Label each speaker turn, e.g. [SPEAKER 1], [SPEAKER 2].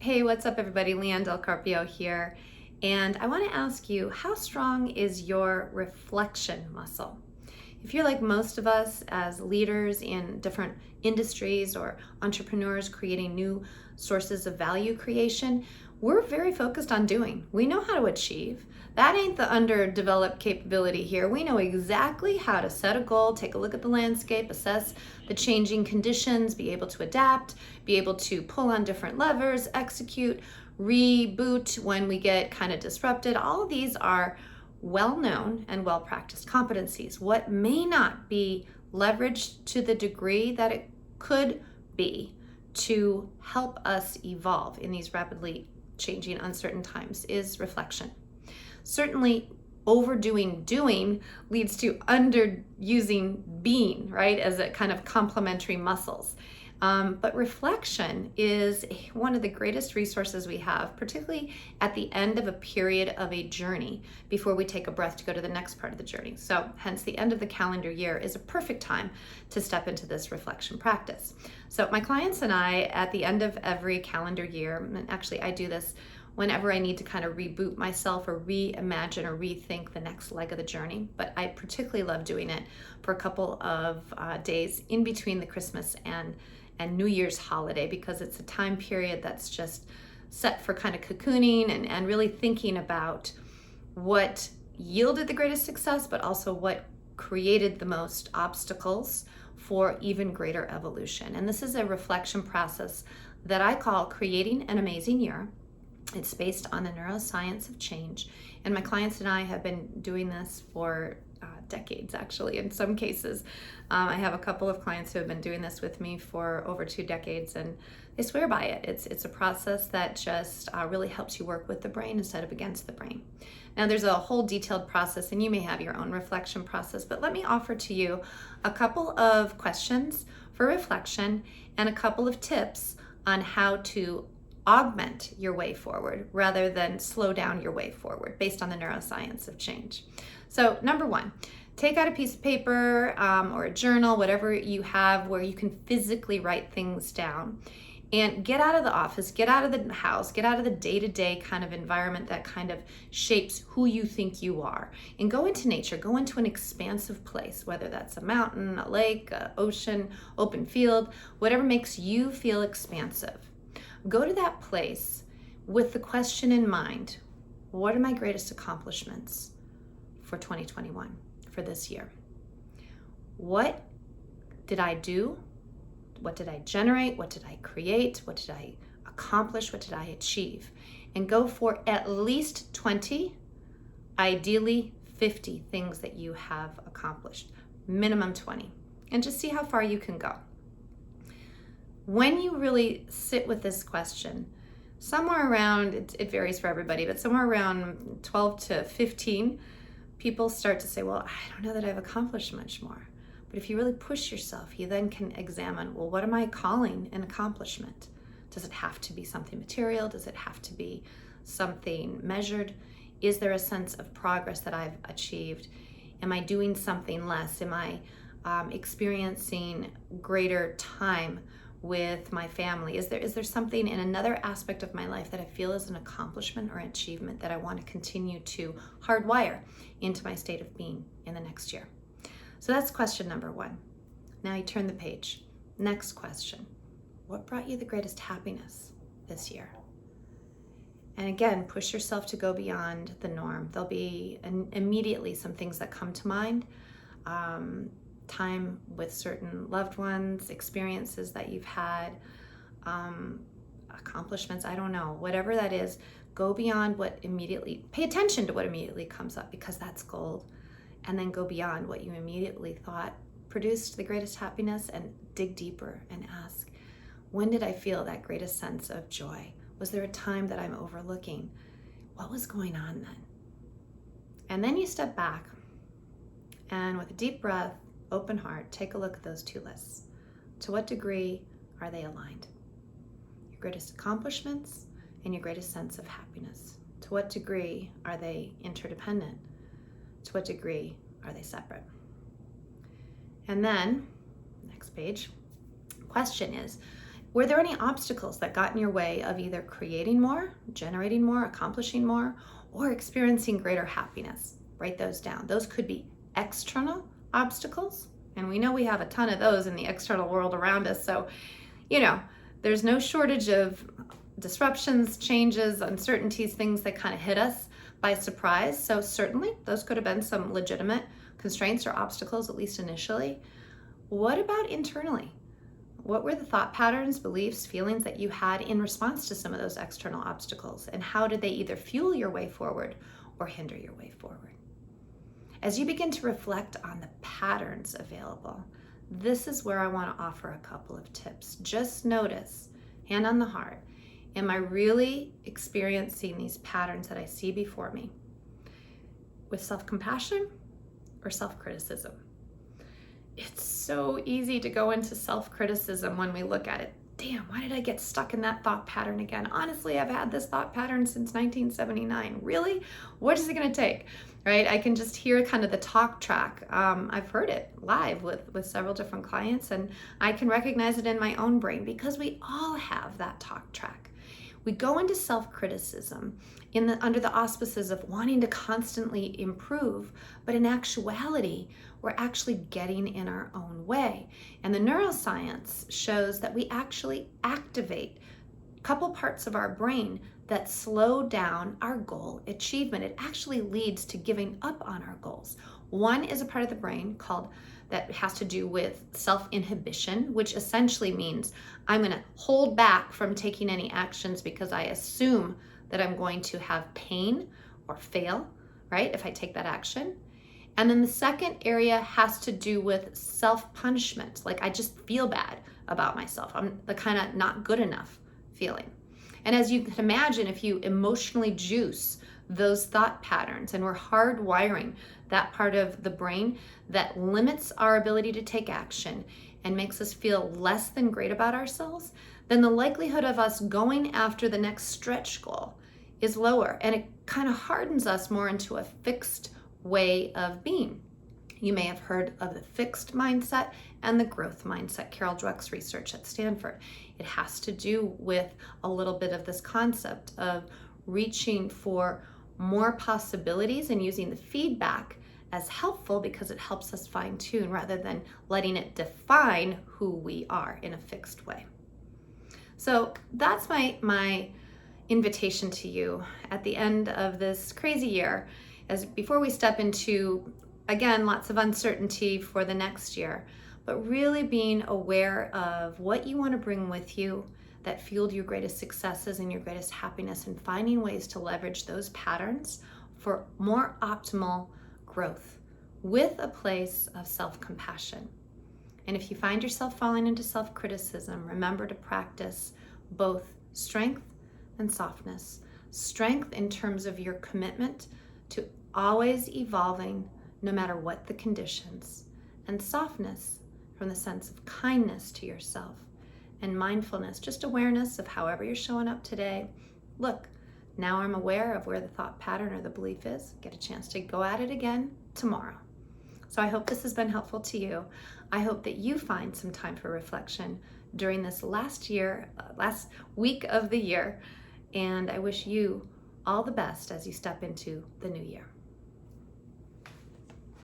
[SPEAKER 1] Hey, what's up, everybody? Leanne Del Carpio here. And I want to ask you, how strong is your reflection muscle? If you're like most of us as leaders in different industries or entrepreneurs creating new sources of value creation, we're very focused on doing. We know how to achieve. That ain't the underdeveloped capability here. We know exactly how to set a goal, take a look at the landscape, assess the changing conditions, be able to adapt, be able to pull on different levers, execute, reboot when we get kind of disrupted. All of these are well-known and well-practiced competencies. What may not be leveraged to the degree that it could be to help us evolve in these rapidly changing, uncertain times is reflection. Certainly, overdoing doing leads to underusing being, right, as a kind of complementary muscles. But reflection is one of the greatest resources we have, particularly at the end of a period of a journey before we take a breath to go to the next part of the journey. So hence the end of the calendar year is a perfect time to step into this reflection practice. So my clients and I, at the end of every calendar year, and actually I do this whenever I need to kind of reboot myself or reimagine or rethink the next leg of the journey. But I particularly love doing it for a couple of days in between the Christmas and New Year's holiday, because it's a time period that's just set for kind of cocooning and really thinking about what yielded the greatest success, but also what created the most obstacles for even greater evolution. And this is a reflection process that I call Creating an Amazing Year. It's based on the neuroscience of change. And my clients and I have been doing this for decades, actually, in some cases. I have a couple of clients who have been doing this with me for over 2 decades, and they swear by it. It's a process that just really helps you work with the brain instead of against the brain. Now, there's a whole detailed process, and you may have your own reflection process, but let me offer to you a couple of questions for reflection and a couple of tips on how to augment your way forward rather than slow down your way forward based on the neuroscience of change. So number one, take out a piece of paper or a journal, whatever you have where you can physically write things down, and get out of the office, get out of the house, get out of the day-to-day kind of environment that kind of shapes who you think you are, and go into nature, go into an expansive place, whether that's a mountain, a lake, an ocean, open field, whatever makes you feel expansive. Go to that place with the question in mind: what are my greatest accomplishments for 2021, for this year? What did I do? What did I generate? What did I create? What did I accomplish? What did I achieve? And go for at least 20, ideally 50 things that you have accomplished, minimum 20, and just see how far you can go. When you really sit with this question, somewhere around, it varies for everybody, but somewhere around 12 to 15, people start to say, well, I don't know that I've accomplished much more. But if you really push yourself, you then can examine, well, what am I calling an accomplishment? Does it have to be something material? Does it have to be something measured? Is there a sense of progress that I've achieved? Am I doing something less? Am I experiencing greater time with my family? Is there something in another aspect of my life that I feel is an accomplishment or achievement that I want to continue to hardwire into my state of being in the next year? So that's question number one. Now you turn the page. Next question: what brought you the greatest happiness this year? And again, push yourself to go beyond the norm. There'll be immediately some things that come to mind. Time with certain loved ones, experiences that you've had, accomplishments, I don't know, whatever that is, go beyond what immediately, pay attention to what immediately comes up, because that's gold, and then go beyond what you immediately thought produced the greatest happiness and dig deeper and ask, when did I feel that greatest sense of joy? Was there a time that I'm overlooking? What was going on then? And then you step back and with a deep breath, open heart, take a look at those two lists. To what degree are they aligned? Your greatest accomplishments and your greatest sense of happiness. To what degree are they interdependent? To what degree are they separate? And then, next page, question is, Were there any obstacles that got in your way of either creating more, generating more, accomplishing more, or experiencing greater happiness? Write those down. Those could be external obstacles, and we know we have a ton of those in the external world around us. So, there's no shortage of disruptions, changes, uncertainties, things that kind of hit us by surprise. So certainly those could have been some legitimate constraints or obstacles, at least initially. What about internally? What were the thought patterns, beliefs, feelings that you had in response to some of those external obstacles? And how did they either fuel your way forward or hinder your way forward? As you begin to reflect on the patterns available, this is where I want to offer a couple of tips. Just notice, hand on the heart, am I really experiencing these patterns that I see before me with self-compassion or self-criticism? It's so easy to go into self-criticism when we look at it. Damn, why did I get stuck in that thought pattern again? Honestly, I've had this thought pattern since 1979. Really? What is it going to take? Right? I can just hear kind of the talk track. I've heard it live with several different clients, and I can recognize it in my own brain because we all have that talk track. We go into self-criticism under the auspices of wanting to constantly improve, but in actuality, we're actually getting in our own way. And the neuroscience shows that we actually activate a couple parts of our brain that slow down our goal achievement. It actually leads to giving up on our goals. One is a part of the brain that has to do with self-inhibition, which essentially means I'm going to hold back from taking any actions because I assume that I'm going to have pain or fail, right, if I take that action. And then the second area has to do with self-punishment. Like I just feel bad about myself. I'm the kind of not good enough feeling. And as you can imagine, if you emotionally juice those thought patterns and we're hardwiring that part of the brain that limits our ability to take action and makes us feel less than great about ourselves, then the likelihood of us going after the next stretch goal is lower, and it kind of hardens us more into a fixed way of being. You may have heard of the fixed mindset and the growth mindset, Carol Dweck's research at Stanford. It has to do with a little bit of this concept of reaching for more possibilities and using the feedback as helpful because it helps us fine tune rather than letting it define who we are in a fixed way. So that's my invitation to you at the end of this crazy year, as before we step into, again, lots of uncertainty for the next year, but really being aware of what you want to bring with you that fueled your greatest successes and your greatest happiness, and finding ways to leverage those patterns for more optimal growth with a place of self-compassion. And if you find yourself falling into self-criticism, remember to practice both strength and softness. Strength in terms of your commitment to always evolving no matter what the conditions, and softness from the sense of kindness to yourself, and mindfulness, just awareness of however you're showing up today. Look, now I'm aware of where the thought pattern or the belief is. Get a chance to go at it again tomorrow. So I hope this has been helpful to you. I hope that you find some time for reflection during this last week of the year. And I wish you all the best as you step into the new year.